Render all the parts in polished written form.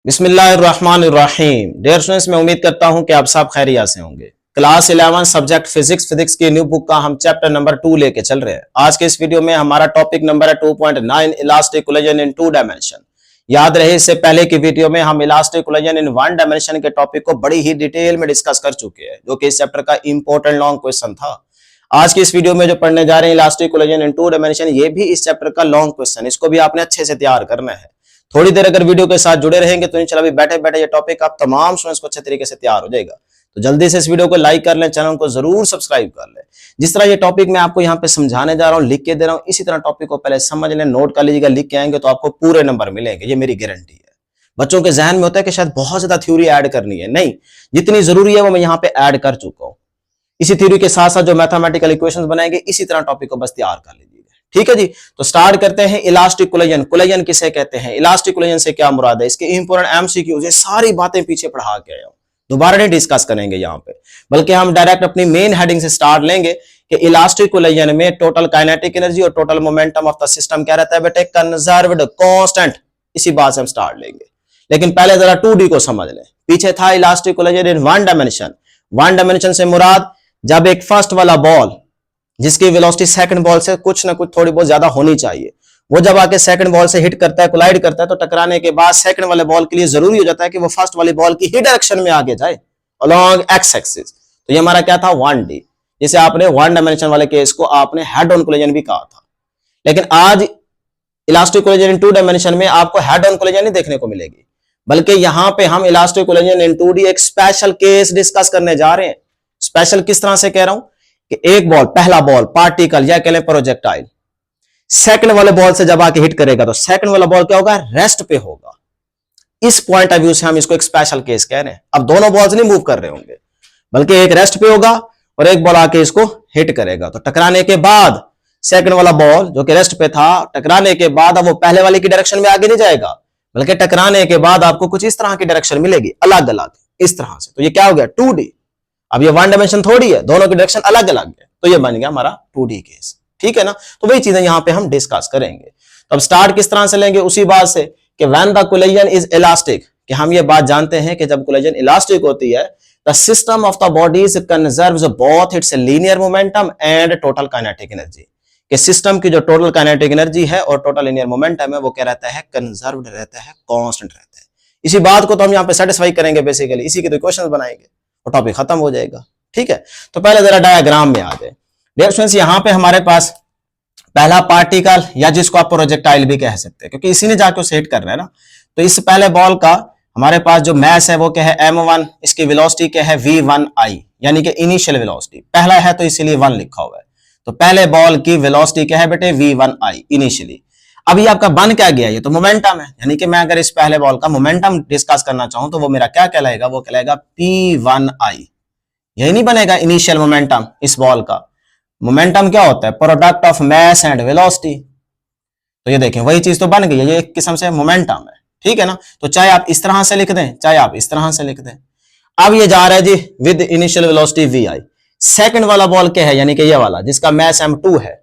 बिस्मिल्लाहिर्रहमानिर्रहीम। Dear students, मैं उम्मीद करता हूं कि आप सब खैरियत से होंगे। क्लास 11 सब्जेक्ट फिजिक्स की न्यू बुक का हम चैप्टर नंबर 2 लेके चल रहे हैं। आज के इस वीडियो में हमारा टॉपिक नंबर है 2.9 इलास्टिक कोलिजन इन 2 डायमेंशन। याद रहे, इससे पहले की वीडियो में हम इलास्टिक कोलिजन इन 1 डायमेंशन के टॉपिक को बड़ी ही डिटेल में डिस्कस कर चुके हैं, जो कि इस चैप्टर का इंपॉर्टेंट लॉन्ग क्वेश्चन था। आज की इस वीडियो में जो पढ़ने जा रहे हैं इलास्टिक कोलिजन इन 2 डायमेंशन, ये भी इस चैप्टर का लॉन्ग क्वेश्चन, इसको भी आपने अच्छे से तैयार करना है। थोड़ी देर अगर वीडियो के साथ जुड़े रहेंगे तो इंशाल्लाह बैठे बैठे ये टॉपिक आप तमाम स्टूडेंट्स को अच्छे तरीके से तैयार हो जाएगा। तो जल्दी से इस वीडियो को लाइक कर लें, चैनल को जरूर सब्सक्राइब कर लें। जिस तरह ये टॉपिक मैं आपको यहाँ पे समझाने जा रहा हूँ, लिख के दे रहा हूँ, इसी तरह टॉपिक को पहले समझ लें, नोट कर लीजिएगा। लिख के आएंगे तो आपको पूरे नंबर मिलेंगे, ये मेरी गारंटी है। बच्चों के जहन में होता है कि शायद बहुत ज्यादा थ्योरी ऐड करनी है, नहीं, जितनी जरूरी है वो मैं यहाँ पे ऐड कर चुका हूँ। इसी थ्योरी के साथ साथ जो मैथमेटिकल इक्वेशंस बनाएंगे, इसी तरह टॉपिक को बस तैयार कर लीजिएगा। ठीक है जी, तो स्टार्ट करते हैं। इलास्टिक कोलिजन, कोलिजन किसे कहते हैं, इलास्टिक कोलिजन से क्या मुराद है, इसके इंपॉर्टेंट एमसीक्यूज, ये सारी बातें पीछे पढ़ा के आया हूं, दोबारा नहीं डिस्कस करेंगे यहाँ पे, बल्कि हम डायरेक्ट अपनी मेन हेडिंग से स्टार्ट लेंगे कि इलास्टिक कोलिजन में टोटल काइनेटिक एनर्जी और total momentum of the system क्या रहता है बेटे, कंजर्व्ड कांस्टेंट। इसी बात से हम स्टार्ट लेंगे, लेकिन पहले जरा 2D को समझ लें। पीछे था इलास्टिक कोलिजन इन 1 डायमेंशन। 1 डायमेंशन से मुराद जब एक फर्स्ट वाला बॉल, जिसकी वेलोसिटी सेकंड बॉल से कुछ ना कुछ थोड़ी बहुत ज्यादा होनी चाहिए, वो जब आके सेकंड बॉल से हिट करता है, कोलाइड करता है, तो टकराने के बाद सेकंड वाले बॉल के लिए जरूरी हो जाता है कि वो फर्स्ट वाली बॉल की ही डायरेक्शन में आगे जाए, अलोंग एक्स एक्सिस। तो ये हमारा क्या था, 1D। जिसे आपने 1 डायमेंशन वाले केस को आपने हेड ऑन कोलिजन भी कहा था। लेकिन आज इलास्टिक कोलिजन इन 2 डायमेंशन में आपको हेड ऑन कोलिजन नहीं देखने को मिलेगी, बल्कि यहां पे हम इलास्टिक कोलिजन इन 2D एक स्पेशल केस डिस्कस करने जा रहे हैं। स्पेशल किस तरह से कह रहा हूं कि एक बॉल, पहला बॉल पार्टिकल या कह लें प्रोजेक्टाइल, सेकंड वाले बॉल से जब आके हिट करेगा तो सेकंड वाला बॉल क्या होगा, रेस्ट पे होगा। इस पॉइंट ऑफ व्यू से हम इसको एक स्पेशल केस कह रहे हैं। अब दोनों बॉल्स नहीं मूव कर रहे होंगे, बल्कि एक रेस्ट पे होगा और एक बॉल आके इसको हिट करेगा। तो टकराने के बाद सेकंड वाला बॉल जो कि रेस्ट पे था, टकराने के बाद अब वो पहले वाले की डायरेक्शन में आगे नहीं जाएगा, बल्कि टकराने के बाद आपको कुछ इस तरह की डायरेक्शन मिलेगी, अलग अलग इस तरह से। तो ये क्या हो गया, 2D। अब ये 1 डायमेंशन थोड़ी है, दोनों की डायरेक्शन अलग अलग है, तो ये बन गया हमारा 2D केस। ठीक है ना, तो वही चीजें यहां पे हम डिस्कस करेंगे। तो अब स्टार्ट किस तरह से लेंगे, उसी बात से कि when the collision is elastic, कि हम ये बात जानते हैं कि जब कोलिजन इलास्टिक होती है, the system of the bodies conserves both its linear momentum and total kinetic energy. कि सिस्टम की जो टोटल काइनेटिक एनर्जी है और टोटल लीनियर मोमेंटम है, वो क्या रहता है, कंजर्व्ड रहता है, कांस्टेंट रहता है। इसी बात को तो हम यहाँ पे सेटिस्फाई करेंगे बेसिकली, इसी के तो इक्वेशंस बनाएंगे और टॉपिक खत्म हो जाएगा। ठीक है, तो पहले जरा डायग्राम में आ जाए। डियर स्टूडेंट्स, यहां पे हमारे पास पहला पार्टिकल, या जिसको आप प्रोजेक्टाइल भी कह सकते हैं, क्योंकि इसी ने जाके उसे हिट करना है ना। तो इस पहले बॉल का हमारे पास जो मैस है वो क्या है, m1, इसकी वेलोसिटी क्या है, v1i, यानी कि इनिशियल वेलोसिटी। पहला है तो इसीलिए 1 लिखा हुआ है। तो पहले बॉल की वेलोसिटी क्या है बेटे, v1i इनिशियली। अब ये आपका बन क्या गया, ये तो मोमेंटम है, यानी कि मैं अगर इस पहले बॉल का मोमेंटम डिस्कस करना चाहूं तो वो मेरा क्या कहलाएगा, वो कहलाएगा p1i। यही नहीं बनेगा इनिशियल मोमेंटम। इस बॉल का मोमेंटम क्या होता है, product of mass and velocity. तो ये देखें, वही चीज तो बन गई है, ये एक किस्म से मोमेंटम है। ठीक है ना, तो चाहे आप इस तरह से लिख दें, चाहे आप इस तरह से लिख दें। अब ये जा रहा है जी with initial velocity vi। Second वाला बॉल क्या है, यानी कि ये वाला जिसका मैस m2 है,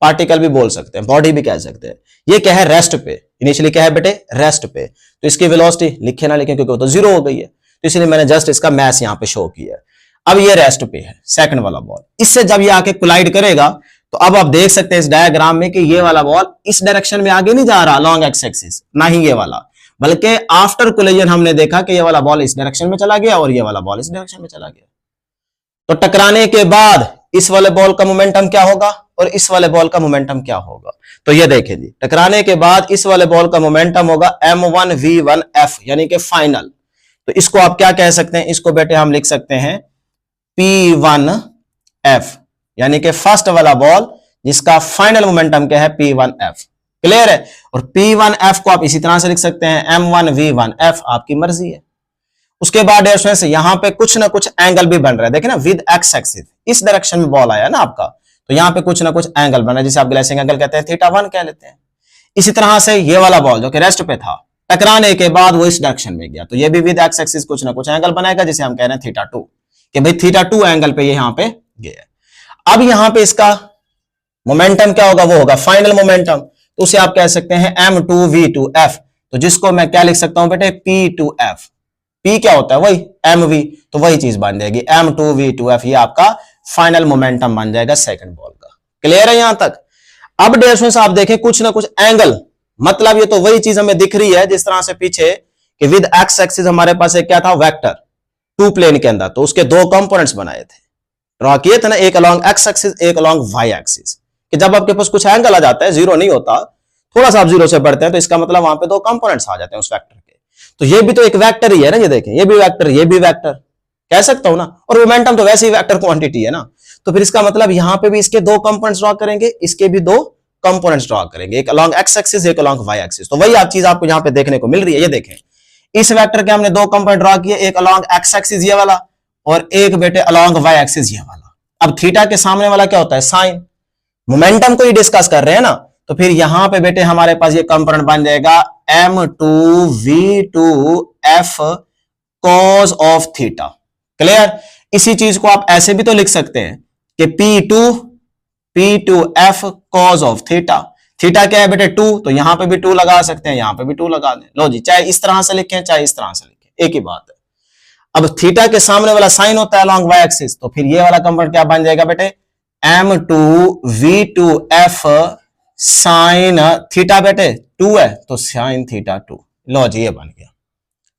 पार्टिकल भी बोल सकते हैं, बॉडी भी कह सकते हैं, ये क्या है, रेस्ट पे। इनिशियली क्या है बेटे, रेस्ट पे। तो इसकी वेलोसिटी लिखे ना लिखे क्योंकि वो तो 0 हो गई है, तो इसलिए मैंने जस्ट इसका मैस यहाँ पे शो किया है। अब ये रेस्ट पे है सेकंड वाला बॉल, इससे जब ये आके कोलाइड करेगा तो अब आप देख सकते हैं इस डायग्राम में कि ये वाला बॉल इस डायरेक्शन में आगे नहीं जा रहा लॉन्ग एक्स एक्सिस, ना ही ये वाला, बल्कि आफ्टर कोलिजन हमने देखा कि ये वाला बॉल इस डायरेक्शन में चला गया और ये वाला बॉल इस डायरेक्शन में चला गया। तो टकराने के बाद इस वाले बॉल का मोमेंटम क्या होगा और इस वाले बॉल का मोमेंटम क्या होगा। तो ये देखें जी, टकराने के बाद इस वाले बॉल का मोमेंटम होगा m1v1f, यानी कि फाइनल। तो इसको आप क्या कह सकते हैं, इसको बेटे हम लिख सकते हैं p1f, यानी कि फर्स्ट वाला बॉल जिसका फाइनल मोमेंटम क्या है, p1f। क्लियर है। और p1f को आप इसी तरह से लिख सकते हैं m1v1f, आपकी मर्जी है। उसके बाद यहां पे कुछ ना कुछ एंगल भी बन रहा है, देखिए ना, विद एक्स एक्सिस, इस डायरेक्शन में बॉल आया ना आपका, तो यहां पे कुछ ना कुछ एंगल बन रहा है, जिसे आप ग्लेसिंग एंगल कहते हैं, θ1 कह लेते हैं। इसी तरह से ये वाला बॉल जो कि रेस्ट पे था, टकराने के बाद वो इस डायरेक्शन में गया, तो ये भी विद एक्स एक्सिस कुछ ना कुछ एंगल बनाएगा, जिसे हम कह रहे हैं θ2, कि भाई θ2 एंगल पे ये यहां पे गया। अब यहां पे इसका मोमेंटम क्या होगा, वो होगा फाइनल मोमेंटम, तो उसे आप कह सकते हैं m2v2f, तो जिसको मैं क्या लिख सकता हूं बेटे, P2F। P क्या होता है, वही mv, तो वही चीज बन जाएगी M2V2F। ये आपका फाइनल मोमेंटम बन जाएगा सेकंड बॉल का। क्लियर है यहां तक। अब डेयर स्टूडेंट्स आप देखें कुछ ना कुछ एंगल, मतलब ये तो वही चीज हमें दिख रही है जिस तरह से पीछे कि विद एक्स एक्सिस हमारे पास एक क्या था, वेक्टर टू प्लेन के अंदर, तो उसके दो कंपोनेंट्स बनाए थे, ड्रॉ किए थे ना, एक अलोंग एक्स एक्सिस एक अलोंग वाई एक्सिस। कि जब आपके पास कुछ एंगल आ जाता है, जीरो नहीं होता, थोड़ा सा आप जीरो से बढ़ते हैं, तो इसका मतलब वहां पे दो कंपोनेंट्स आ जाते हैं उस वेक्टर के। तो ये भी तो एक वेक्टर ही है ना, ये देखें, ये भी वेक्टर, ये भी वेक्टर कह सकता हूं ना, और मोमेंटम तो वैसे ही वेक्टर क्वांटिटी है ना, तो फिर इसका मतलब यहां पे भी इसके दो कंपोनेंट्स ड्रॉ करेंगे, इसके भी दो कंपोनेंट्स ड्रॉ करेंगे, एक अलोंग एक्स एक्सिस एक अलोंग वाई एक्सिस। तो वही आप चीज आपको यहां पे देखने को मिल रही है। ये देखें, इस वेक्टर के हमने दो कंपोनेंट ड्रॉ किए, एक अलोंग एक्स एक्सिस ये वाला और एक बेटे अलोंग वाई एक्सिस ये वाला। अब थीटा के सामने वाला क्या होता है, साइन। मोमेंटम को ही डिस्कस कर रहे हैं ना, तो फिर यहां पे बेटे हमारे पास ये कंपोनेंट बन जाएगा M2V2F cos of theta. Clear. इसी चीज को आप ऐसे भी तो लिख सकते हैं कि P2F cos of theta. Theta क्या है बेटे, 2, तो यहां पे भी 2 लगा सकते हैं, यहां पे भी 2 लगा दें। लो जी, चाहे इस तरह से लिखें चाहे इस तरह से लिखें, एक ही बात है। अब थीटा के सामने वाला साइन होता है अलोंग वाई एक्सिस, तो फिर ये वाला कंपोनेंट क्या बन जाएगा बेटे, M2V2F साइन थीटा। बेटे 2 है तो साइन थीटा 2। लो जी, ये बन गया।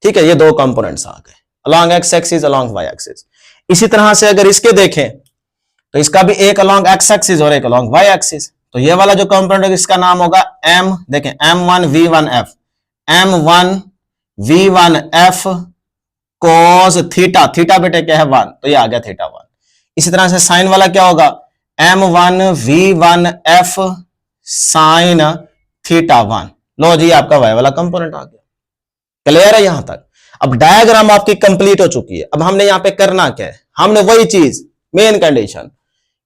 ठीक है, ये दो कंपोनेंट्स आ गए, along X axis along Y axis. इसी तरह से अगर इसके देखें तो इसका भी एक अलोंग एक्स एक्सिस और एक अलोंग वाई एक्सिस। तो ये वाला जो कंपोनेंट है इसका नाम होगा M, देखें M1V1F, M1V1F cos theta. Theta बेटे क्या है, 1, तो ये आ गया थीटा 1। इसी तरह से साइन वाला क्या होगा, M1V1F साइन थीटा 1। लो जी, आपका वाई वाला कंपोनेंट आ गया। क्लियर है यहां तक। अब डायग्राम आपकी कंप्लीट हो चुकी है। अब हमने यहां पे करना क्या है, हमने वही चीज, मेन कंडीशन,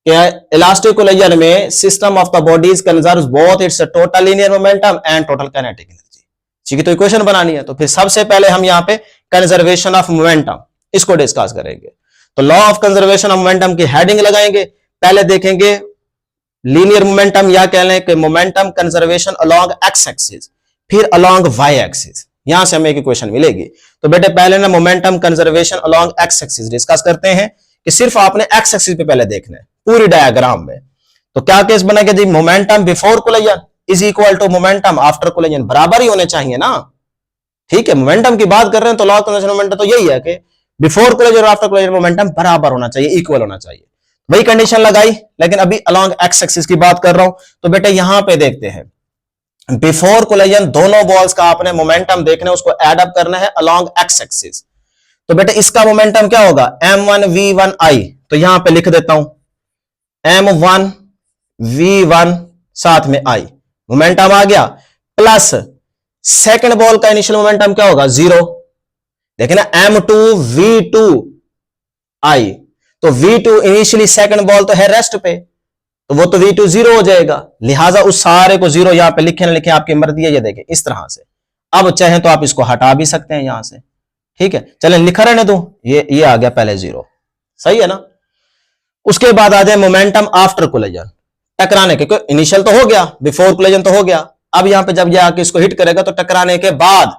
इलास्टिक कोलिजन में system of the bodies conserves both its total linear momentum and total kinetic energy. ठीक है, तो इक्वेशन बनानी है, तो फिर सबसे पहले हम यहां पे कंजर्वेशन ऑफ मोमेंटम इसको डिस्कस करेंगे। तो law of conservation of momentum की हेडिंग लगाएंगे। पहले देखेंगे लीनियर मोमेंटम, या कह लें कि momentum conservation along X axis, फिर अलोंग वाई एक्सिस। यहां से हमें एक इक्वेशन मिलेगी। तो बेटे पहले ना momentum conservation along X axis discuss करते हैं, कि सिर्फ आपने एक्स एक्सिस पे पहले देखना है पूरी डायग्राम में। तो क्या केस बनेगा जी, momentum before collision is equal to momentum after collision, बराबर ही होने चाहिए ना। ठीक है, मोमेंटम की बात कर रहे हैं तो लॉ ऑफ कंजर्वेशन मोमेंटम तो यही है कि बिफोर कोलिजन और आफ्टर कोलिजन मोमेंटम बराबर होना चाहिए, इक्वल होना चाहिए। वही कंडीशन लगाई, लेकिन अभी अलोंग एक्स एक्सिस की बात कर रहा हूं। तो बेटे यहां पे देखते हैं, बिफोर कोलिजन दोनों बॉल्स का आपने मोमेंटम देखना है, उसको एड अप करना है अलोंग एक्स एक्सिस। तो बेटे इसका मोमेंटम क्या होगा, M1V1I, तो यहां पे लिख देता हूं M1V1 साथ में I, मोमेंटम आ गया, प्लस सेकंड बॉल का इनिशियल मोमेंटम क्या होगा, 0। देखे ना, M2V2I, तो V2 इनिशियली सेकंड बॉल तो है रेस्ट पे, तो वो तो V2 0 हो जाएगा, लिहाजा उस सारे को 0 यहां पे लिखे ना लिखे आपकी मर्जी है। ये देखें इस तरह से। अब चाहे तो आप इसको हटा भी सकते हैं यहां से। ठीक है, चलें लिखा रहने दो, ये आ गया पहले 0, सही है ना। उसके बाद आ जाए मोमेंटम आफ्टर कोलिजन, टकराने के, इनिशियल तो हो गया, बिफोर कोलिजन तो हो गया। अब यहां पे जब ये आके इसको हिट करेगा तो टकराने के बाद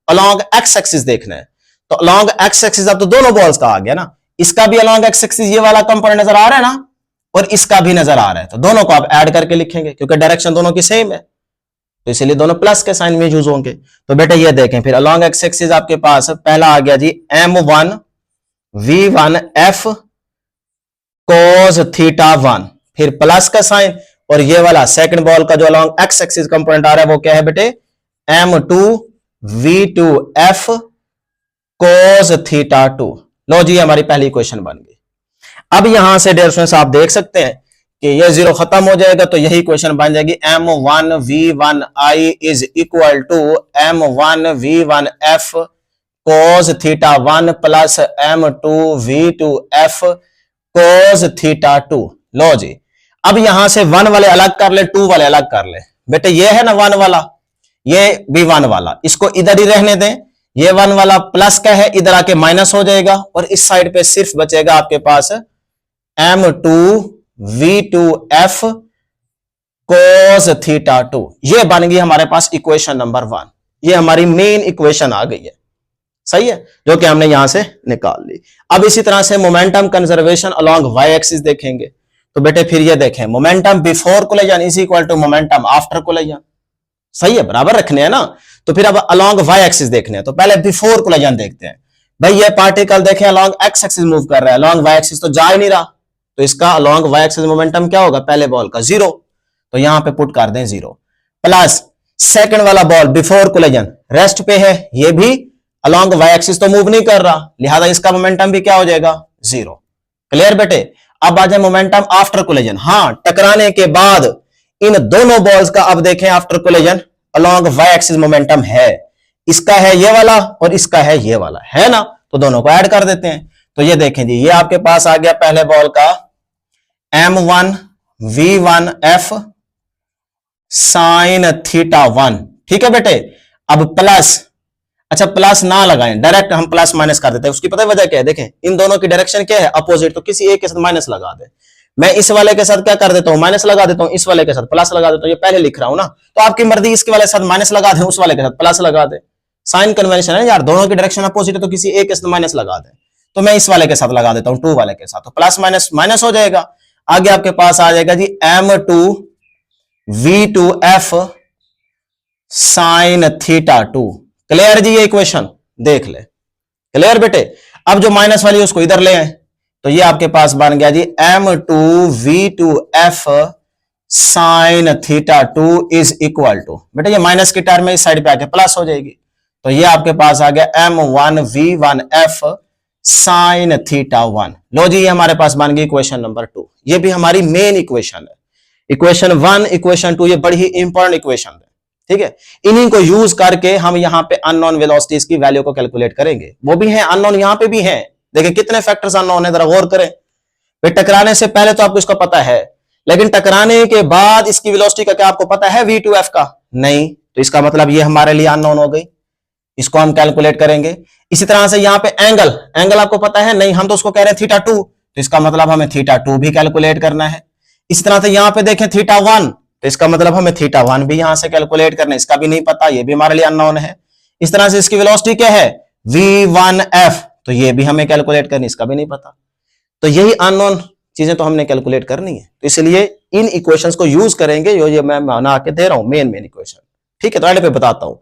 अलोंग एक्स एक्सिस देखना है। तो अलोंग एक्स एक्सिस अब तो दोनों बॉल्स का आ गया ना, इसका भी अलोंग एक्स एक्सिस ये वाला कंपोनेंट नजर आ रहा है ना, और इसका भी नजर आ रहा है, तो दोनों को आप ऐड करके लिखेंगे क्योंकि डायरेक्शन दोनों की सेम है, तो इसलिए दोनों प्लस के साइन में यूज होंगे। तो बेटे ये देखें, फिर अलोंग एक्स एक्सिस आपके पास पहला आ गया जी M1V1F cos थीटा 1, फिर प्लस का साइन, और ये वाला सेकंड बॉल का जो अलोंग एक्स एक्सिस कंपोनेंट आ रहा है वो क्या है बेटे, M2V2F cos थीटा 2। लो जी, हमारी पहली इक्वेशन बन गई। अब यहां से डियर स्टूडेंट्स आप देख सकते हैं कि ये 0 खत्म हो जाएगा, तो यही इक्वेशन बन जाएगी M1V1I is equal to M1V1F cos theta 1 plus M2V2F cos theta 2। लो जी, अब यहां से 1 वाले अलग कर ले, 2 वाले अलग कर ले। बेटे ये है ना 1 वाला, ये भी 1 वाला, इसको इधर ही रहने दें। ये 1 वाला प्लस का है, इधर आके माइनस हो जाएगा, और इस साइड पे सिर्फ बचेगा आपके पास M2V2F cos थीटा 2। ये बन गई हमारे पास इक्वेशन नंबर 1। ये हमारी मेन इक्वेशन आ गई है, सही है, जो कि हमने यहां से निकाल ली। अब इसी तरह से momentum conservation along Y axis देखेंगे। तो बेटे फिर ये देखें, momentum before collision is equal to momentum after collision, सही है, बराबर रखने हैं ना। तो फिर अब अलोंग वाई एक्सिस देखने हैं, तो पहले बिफोर कोलिजन देखते हैं। भाई ये पार्टिकल देखें अलोंग एक्स एक्सिस मूव कर रहा है, अलोंग वाई एक्सिस तो जा ही नहीं रहा, तो इसका अलोंग वाई एक्सिस मोमेंटम क्या होगा, पहले बॉल का 0, तो यहां पे पुट कर दें 0, प्लस सेकंड वाला बॉल बिफोर कोलिजन रेस्ट पे है, ये भी अलोंग वाई एक्सिस तो मूव नहीं कर रहा, लिहाजा इसका मोमेंटम भी क्या हो जाएगा 0। क्लियर बेटे। अब आ जाए मोमेंटम आफ्टर कोलिजन, हाँ टकराने के बाद इन दोनों बॉल्स का अब देखें after collision along Y axis momentum है, इसका है ये वाला और इसका है ये वाला, है ना, तो दोनों को ऐड कर देते हैं। तो ये देखें जी, ये आपके पास आ गया पहले बॉल का m1 v1 f sine theta 1, ठीक है बेटे। अब प्लस, अच्छा प्लस ना लगाएं, डायरेक्ट हम प्लस माइनस कर देते हैं, उसकी पता है वजह क्या है, देखें इन दोनों की डायरेक्शन क्या है, अपोजिट, तो किसी एक के साथ माइनस लगा दे। मैं इस वाले के साथ क्या कर देता हूं, माइनस लगा देता हूं, इस वाले के साथ प्लस लगा देता हूं, ये पहले लिख रहा हूं ना, तो आपकी मर्जी, इसके वाले के साथ माइनस लगा दे, उस वाले के साथ प्लस लगा दे, साइन कन्वेंशन है यार, दोनों की डायरेक्शन अपोजिट है तो किसी एक के साथ माइनस लगा दे, तो मैं इस वाले के साथ लगा देता हूं 2 वाले के साथ, तो प्लस माइनस माइनस हो जाएगा। आगे आपके पास आ जाएगा जी m2 v2 f sine theta 2। Clear जी, ये इक्वेशन देख ले, क्लियर बेटे। अब जो माइनस वाली है उसको इधर ले आए, तो ये आपके पास बन गया जी m2 v2 f sine theta 2 is equal to, बेटे ये माइनस की टर्म में इस साइड पे आके प्लस हो जाएगी, तो ये आपके पास आ गया m1 v1 f sine theta 1। लो जी, ये हमारे पास बन गई इक्वेशन नंबर 2, ये भी हमारी मेन इक्वेशन है। इक्वेशन 1, इक्वेशन 2 ये बड़ी ही इंपॉर्टेंट इक्वेशन है, ठीक है। इन्हीं को यूज करके हम यहां पे अननोन वेलोसिटीज की वैल्यू को कैलकुलेट करेंगे, वो भी है अननोन, यहां पे भी है, देखिए कितने फैक्टर्स अननोन है, जरा गौर करें। भाई टकराने से पहले तो आपको इसका पता है, लेकिन टकराने के बाद इसकी वेलोसिटी का क्या आपको पता है, v2f का नहीं, तो इसका मतलब ये हमारे लिए अननोन हो गई, इसको हम कैलकुलेट करेंगे। इसी तरह से यहां पे एंगल, एंगल आपको पता है नहीं, हम तो उसको कह रहे हैं थीटा 2, तो इसका मतलब हमें थीटा 2 भी कैलकुलेट करना है। इसी तरह से यहां पे देखें थीटा 1, तो इसका मतलब हमें थीटा 1 भी यहां से कैलकुलेट करना है, इसका भी नहीं पता, ये भी हमारे लिए अननोन है। इस तरह से इसकी वेलोसिटी क्या है v1f, तो ये भी हमें कैलकुलेट करनी, इसका भी नहीं पता। तो यही अननोन चीजें तो हमने कैलकुलेट करनी है, तो इसलिए इन इक्वेशंस को यूज करेंगे, ये मैं बना के दे रहा हूं मेन इक्वेशन, ठीक है। तो एंड पे बताता हूं।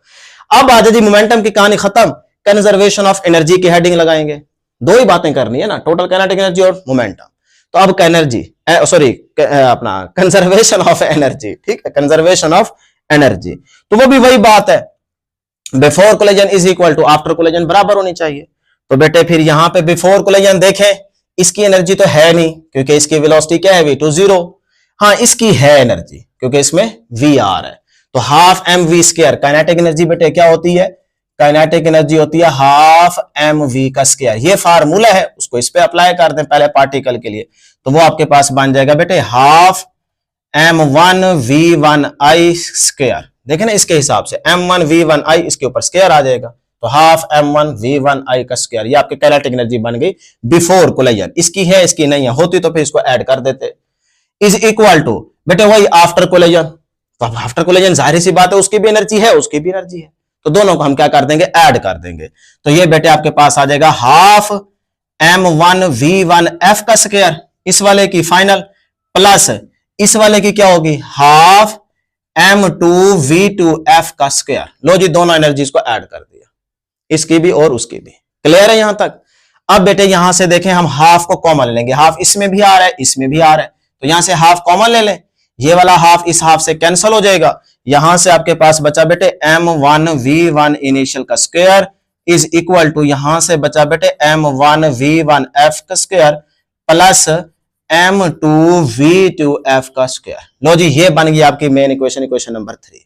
अब आ जाए मोमेंटम की कहानी खत्म, कंजर्वेशन ऑफ एनर्जी की हेडिंग लगाएंगे, दो ही बातें करनी है ना, टोटल काइनेटिक एनर्जी और मोमेंटम। तो अब एनर्जी, सॉरी अपना कंजर्वेशन ऑफ एनर्जी, ठीक है, कंजर्वेशन ऑफ एनर्जी, तो वो भी वही बात है, before collision is equal to after collision बराबर होनी चाहिए। तो बेटे फिर यहां पे बिफोर कोलिजन देखें, इसकी एनर्जी तो है नहीं, क्योंकि इसकी वेलोसिटी क्या है v2 0, हाँ इसकी है एनर्जी क्योंकि इसमें vr है, तो half mv square, kinetic energy बेटे क्या होती है, काइनेटिक एनर्जी होती है हाफ mv का स्क्वायर, ये फार्मूला है, उसको इस पे अप्लाई कर दें पहले पार्टिकल के लिए, तो वो आपके पास बन जाएगा बेटे हाफ m1 v1i स्क्वायर, देखें ना इसके हिसाब से m1 v1i इसके ऊपर स्क्वायर आ जाएगा, तो हाफ m1 v1i का स्क्वायर, ये आपकी काइनेटिक एनर्जी बन गई बिफोर कोलिजन। इसकी है इसकी नहीं है, होती तो फिर इसको ऐड कर देते। इज इक्वल टू बेटे वही आफ्टर कोलिजन, तो आफ्टर कोलिजन जाहिर सी बात है उसकी भी एनर्जी है उसकी भी एनर्जी है, तो दोनों को हम क्या कर देंगे, ऐड कर देंगे। तो ये बेटे आपके पास आ जाएगा हाफ m1 v1f का स्क्वायर, इस वाले की फाइनल, प्लस इस वाले की क्या होगी हाफ m2 v2f का स्क्वायर। लो जी, दोनों एनर्जीज को ऐड कर दिया, इसकी भी और उसकी भी। क्लियर है यहां तक। अब बेटे यहां से देखें, हम हाफ को कॉमन लेंगे, हाफ इसमें भी आ रहा है इसमें भी आ रहा है, तो यहां से हाफ कॉमन ले लें, ये वाला हाफ इस हाफ से कैंसिल हो जाएगा, यहां से आपके पास बचा बेटे m1 v1 इनिशियल का स्क्वायर इज इक्वल टू, यहां से बचा बेटे m1 v1f का स्क्वायर प्लस m2 v2f का स्क्वायर। लो जी, ये बन गई आपकी मेन इक्वेशन, इक्वेशन नंबर 3।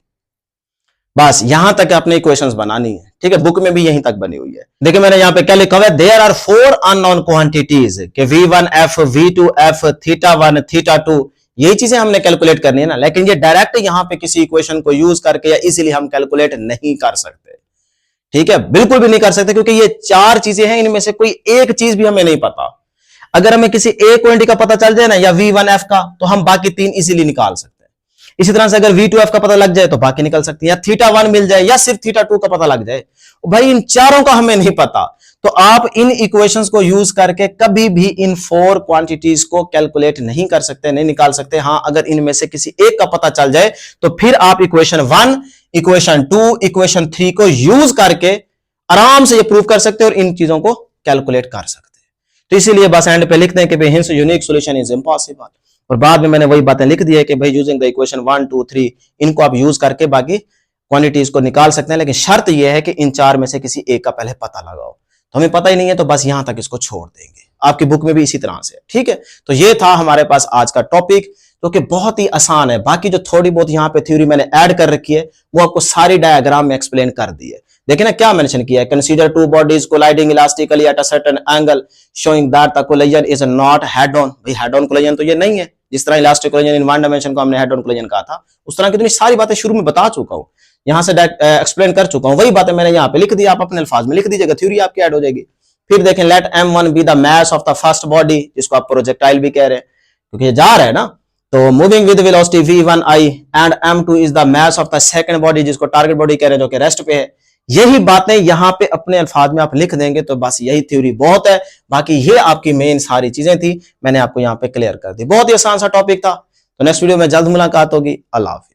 बस यहां तक अपने इक्वेशंस बनानी है, ठीक है, बुक में भी यहीं तक बनी हुई है। देखिए मैंने यहां पे क्या लिखा हुआ है, देयर आर 4 अननोन क्वांटिटीज के v1f v2f θ1 θ2, यही चीजें हमने कैलकुलेट करनी है ना, लेकिन ये डायरेक्ट यहां पे किसी इक्वेशन को यूज करके या इजीली हम कैलकुलेट नहीं कर सकते, ठीक है, बिल्कुल भी नहीं कर सकते, क्योंकि ये 4 चीजें हैं, इनमें से कोई एक चीज भी हमें नहीं पता। अगर हमें किसी एक क्वांटिटी का पता चल जाए ना, या v1f का, तो हम बाकी 3 इजीली निकाल सकते हैं। इसी तरह से अगर V2F का पता लग जाए तो बाकी निकल सकती है, या θ1 मिल जाए या सिर्फ θ2 का पता लग जाए। भाई इन चारों का हमें नहीं पता, तो आप इन इक्वेशंस को यूज करके कभी भी इन 4 क्वांटिटीज को कैलकुलेट नहीं कर सकते, नहीं निकाल सकते। हां, अगर इनमें से किसी एक का पता चल जाए तो फिर आप इक्वेशन 1, इक्वेशन 2, इक्वेशन 3 को यूज करके आराम से ये प्रूव कर सकते हैं और इन चीजों को कैलकुलेट कर सकते हैं। तो इसीलिए बस एंड पे लिखते हैं कि भाई hints unique solution is impossible, और बाद में मैंने वही बातें लिख दी है कि भाई यूजिंग द इक्वेशन 1, 2, 3 इनको आप यूज करके बाकी क्वांटिटीज को निकाल सकते हैं, लेकिन शर्त यह है कि इन चार में से किसी एक का पहले पता लगाओ। तो हमें पता ही नहीं है तो बस यहां तक इसको छोड़ देंगे, आपकी बुक में भी इसी तरह से, ठीक है। तो ये था हमारे पास आज का टॉपिक, जो कि बहुत ही आसान है। बाकी जो थोड़ी बहुत यहाँ पे थ्योरी मैंने ऐड कर रखी है वो आपको सारी डायग्राम में एक्सप्लेन कर दी है। देखिए ना क्या मेंशन किया है, consider two bodies colliding elastically at a certain angle showing that the collision is not head on. भाई हेड ऑन कोलिजन तो ये नहीं है, जिस तरह elastic collision in one dimension को हमने हेड ऑन कोलिजन कहा था, उस तरह की तो सारी बातें शुरू में बता चुका हूं, यहां से एक्सप्लेन कर चुका हूं। वही बातें मैंने यहाँ पे लिख दी, आप अपने अल्फाज में लिख दीजिएगा, थ्योरी आपकी ऐड हो जाएगी। फिर देखें, let m1 be the mass of the first body, जिसको आप प्रोजेक्टाइल भी कह रहे हैं क्योंकि ये जा रहा है ना, तो moving with velocity v1i and m2 is the mass of the second body, जिसको टारगेट बॉडी कह रहे हैं, जो कि रेस्ट पे है। यही बातें यहां पे अपने अल्फाज में आप लिख देंगे तो बस यही थ्योरी बहुत है। बाकी ये आपकी मेन सारी चीजें थी, मैंने आपको यहां पे क्लियर कर दी। बहुत ही आसान सा टॉपिक था। तो नेक्स्ट वीडियो में जल्द मुलाकात होगी। अल्लाह हाफिज़।